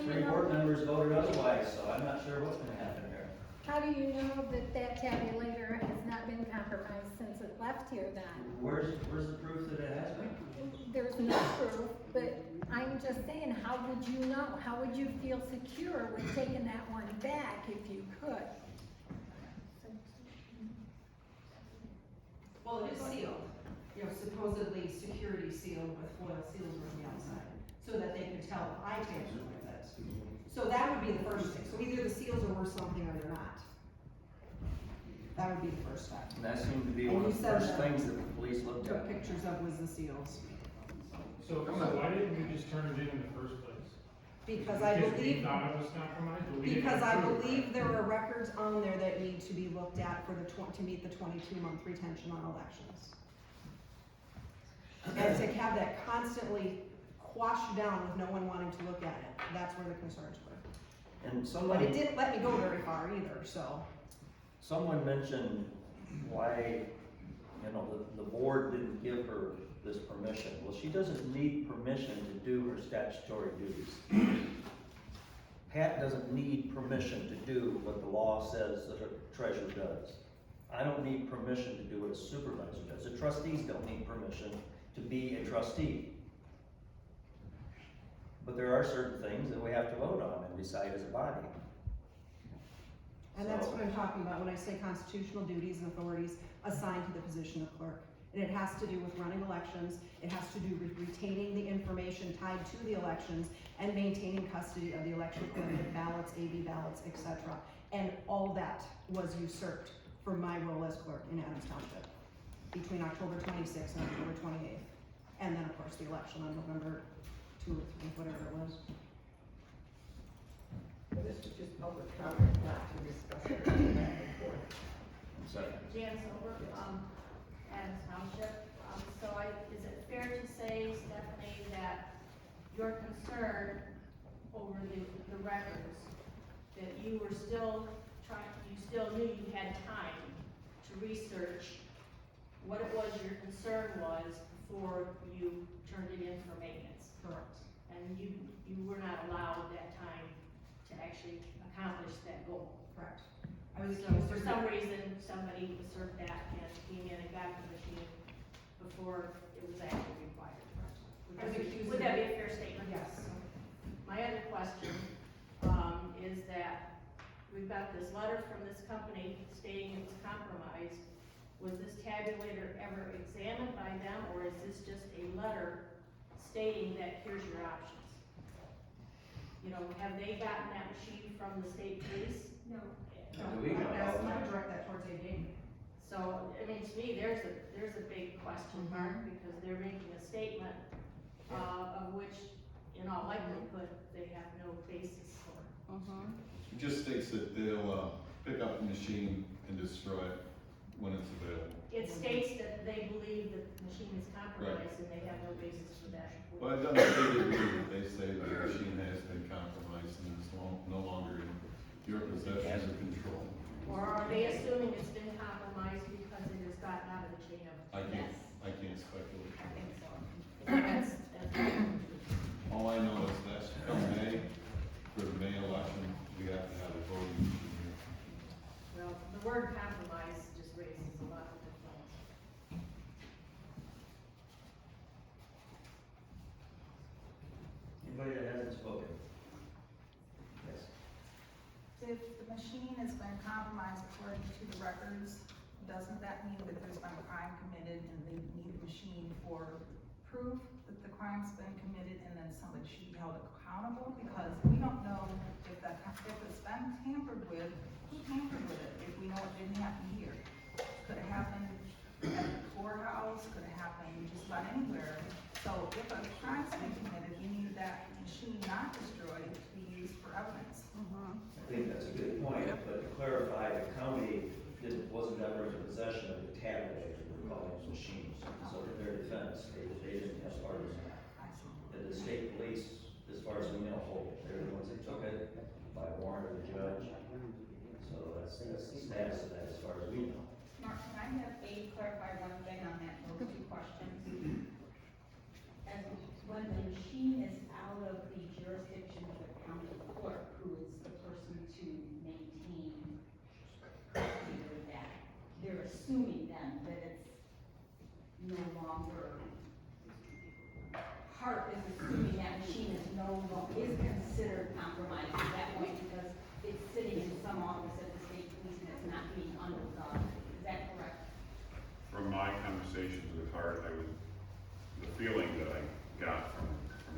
do you Three know? board members voted otherwise, so I'm not sure what's gonna happen here. How do you know that that tabulator has not been compromised since it left here then? Where's the proof that it has been? There's no proof, but I'm just saying, how would you know? How would you feel secure with taking that one back if you could? Well, it is sealed, you know, supposedly security sealed with foil seals around the outside, so that they could tell I tampered with it. So that would be the first thing, so either the seals are worth something or they're not. That would be the first step. And that seemed to be And one you of the said first that- things that the police looked Took at. pictures of was the seals, So why didn't we just turn it in the first place? because I we believe, thought it was compromised, but we didn't because I approve it. believe there are records on there that need to be looked at for the to meet the 22-month retention on elections. And to have that constantly quashed down with no one wanting to look at it, that's where the concerns were. And But somebody. it didn't let me go very far either, so. Someone mentioned why, you know, the board didn't give her this permission. Well, she doesn't need permission to do her statutory duties. Pat doesn't need permission to do what the law says that a treasurer does. I don't need permission to do what a supervisor does. The trustees don't need permission to be a trustee. But there are certain things that we have to vote on and decide as a body. And that's what I'm talking about when I say constitutional duties and authorities assigned to the position of clerk. And it has to do with running elections, it has to do with retaining the information tied to the elections and maintaining custody of the election equipment, ballots, AV ballots, etc. And all that was usurped for my role as clerk in Adams Township between October 26th and October 28th. And then, of course, the election on November 2 or 3, whatever it was. This is just public comment, not to discuss it back and forth. Second. Jan Silver, Adams Township. Is it fair to say, Stephanie, that your concern over the records, that you were still you still knew you had time to research what it was your concern was before you turned it in for maintenance? Correct. And you were not allowed that time to actually accomplish that goal. Correct. I was So accused for of some reason, somebody usurped that and came in and got the machine before it was actually required. I was accused Would of- that be a fair statement? Yes. My other question, is that we've got this letter from this company stating it was compromised. Was this tabulator ever examined by them, or is this just a letter stating that here's your options? You know, have they gotten that machine from the state police? No. No, Do we know that's, about I that? direct that towards AD. So, I mean, to me, there's a big question mark, because they're making a statement, of which, in all likelihood, they have no basis for. It just states that they'll, pick up the machine and destroy it when it's available. It states that they believe that the machine is compromised and they have no basis for that. Well, it doesn't say they do, they say the machine has been compromised and is no longer in your possession or control. Or are they assuming it's been compromised because it has gotten out of the chain of? I can't speculate. I think so. That's All I know is that come May, for the May election, we have to have a voting machine here. well, the word compromise just raises a lot of complaints. Anybody that hasn't spoken? Yes. If the machine has been compromised according to the records, doesn't that mean that there's been a crime committed and they need the machine for proof that the crime's been committed and then somebody should be held accountable? Because we don't know if it's been tampered with, who tampered with it, if we know it didn't happen here. Could it happen at the courthouse, could it happen just about anywhere? So if a crime's been committed, we need that machine not destroyed to be used for evidence. I think that's a good point, but to clarify, the county wasn't ever in possession of the tabulator, we're calling it machines. So in their defense, they didn't, as far as, the state police, as far as we know, hold it. They're the ones that took it by warrant of the judge. So that's the status of that as far as we know. Mark, can I have A clarify one thing on that, those two questions? As when the machine is out of the jurisdiction of the county, clerk, who is the person to maintain custody of that. They're assuming then that it's no longer, Hart is assuming that machine is is considered compromised at that point because it's sitting in some office at the state police and it's not being undone. Is that correct? From my conversations with Hart, the feeling that I got from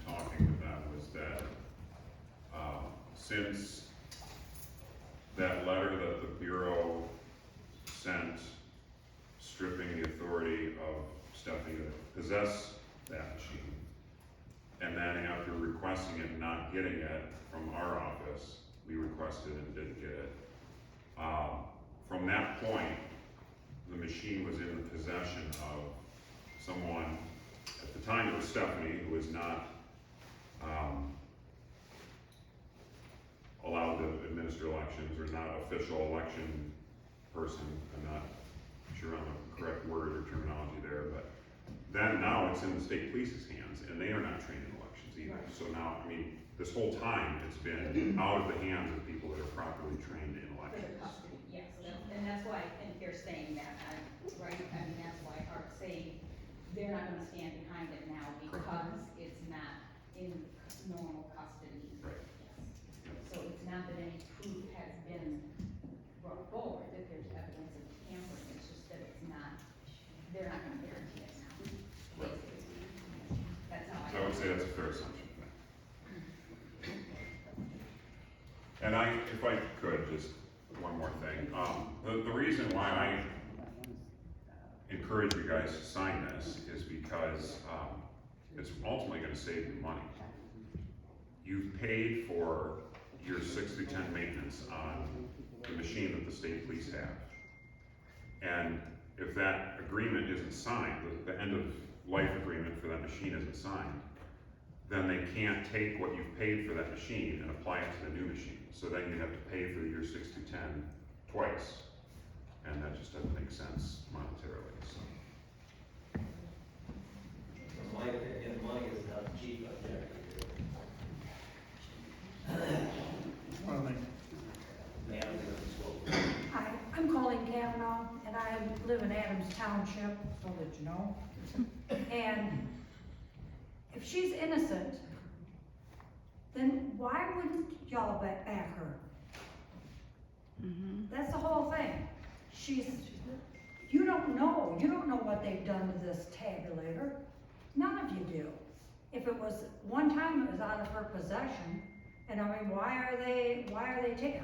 talking with them was that, since that letter that the Bureau sent stripping the authority of Stephanie to possess that machine, and then after requesting it and not getting it from our office, we requested and didn't get it. From that point, the machine was in the possession of someone, at the time it was Stephanie, who was not allowed to administer elections, or not official election person. I'm not sure on the correct word or terminology there, but then now it's in the state police's hands, and they are not trained in elections either. So now, I mean, this whole time, it's been out of the hands of people that are properly trained in For the elections. custody, yes, and that's why I think they're saying that, right? I mean, that's why Hart's saying they're not gonna stand behind it now because it's not in normal custody. Right. Yes. So it's not that any proof has been brought forward, that there's evidence of tampering, it's just that it's not, they're not gonna guarantee it now. Right. That's how So I would say that's a fair assumption. And if I could, just one more thing. The reason why I encourage you guys to sign this is because it's ultimately gonna save you money. You've paid for your 6 through 10 maintenance on the machine that the state police have. And if that agreement isn't signed, the end of life agreement for that machine isn't signed, then they can't take what you've paid for that machine and apply it to the new machine. So then you have to pay for the year 6 through 10 twice. And that just doesn't make sense monetarily, so. In my opinion, money is not a cheap object. Hi, I'm Colleen Kavanaugh, and I live in Adams Township, so that you know. And if she's innocent, then why wouldn't y'all back her? That's the whole thing. You don't know what they've done to this tabulator. None of you do. If it was, one time it was out of her possession, and I mean, why are they taking,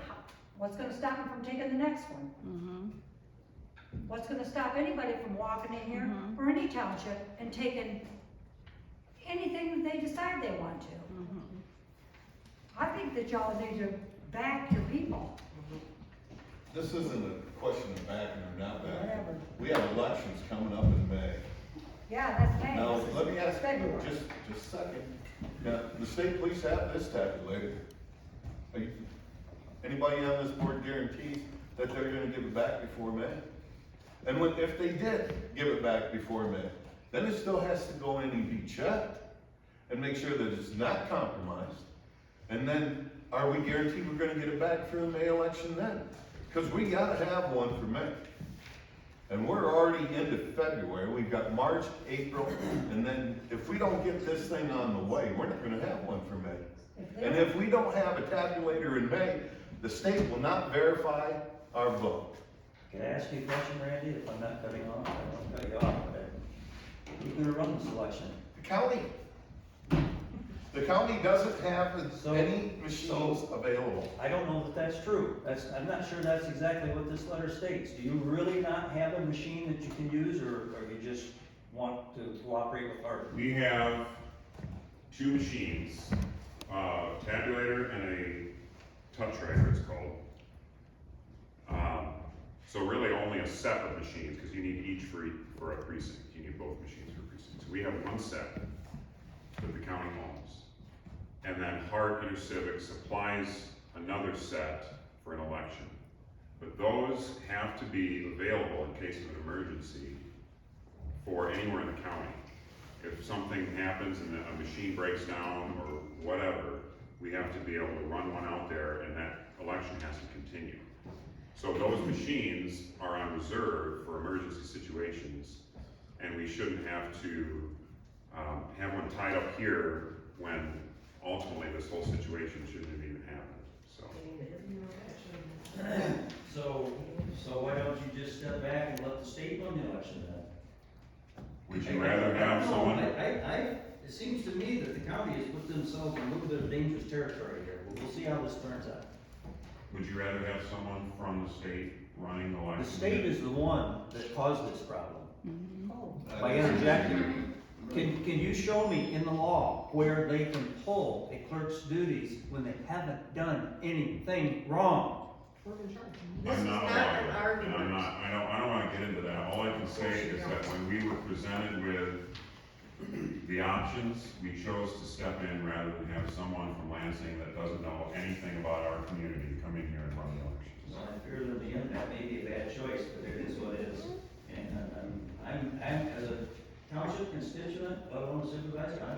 what's gonna stop them from taking the next one? What's gonna stop anybody from walking in here, or any township, and taking anything that they decide they want to? I think that y'all need to back your people. This isn't a question of backing or not backing. Whatever. We have elections coming up in May. Yeah, that's May. Now, This is let me ask you, February. just a second. Now, the state police have this tabulator. Anybody on this board guarantees that they're gonna give it back before May? And if they did give it back before May, then it still has to go in and be checked and make sure that it's not compromised. And then, are we guaranteed we're gonna get it back for the May election then? Because we gotta have one for May. And we're already into February, we've got March, April, and then if we don't get this thing on the way, we're not gonna have one for May. And if we don't have a tabulator in May, the state will not verify our vote. Can I ask you a question, Randy, if I'm not cutting off? I don't want to cut you off, but who's gonna run this election? The county. The county doesn't have any machines so- available. I don't know that that's true. I'm not sure that's exactly what this letter states. Do you really not have a machine that you can use, or you just want to cooperate with Hart? We have 2 machines, tabulator and a touch writer, it's called. So really only a set of machines, because you need each for a precinct. You need both machines for precincts. We have one set that the county owns. And then Hart InterCivic supplies another set for an election. But those have to be available in case of an emergency for anywhere in the county. If something happens and a machine breaks down or whatever, we have to be able to run one out there, and that election has to continue. So those machines are on reserve for emergency situations, and we shouldn't have to, have one tied up here when ultimately this whole situation shouldn't have even happened, so. So why don't you just step back and let the state run the election then? Would you rather have someone? It seems to me that the county has put themselves in a little bit of dangerous territory here, but we'll see how this turns out. Would you rather have someone from the state running the election? The state is the one that caused this problem. By I- interjecting, can you show me in the law where they can pull a clerk's duties when they haven't done anything wrong? This I'm is not a not lawyer, an and argument. I don't wanna get into that. All I can say is that when we were presented with the options, we chose to step in rather than have someone from Lansing that doesn't know anything about our community come in here and run the elections. Well, I fear that the end, that may be a bad choice, but it is what it is. And I'm, as a township constituent, level one supervisor, I'm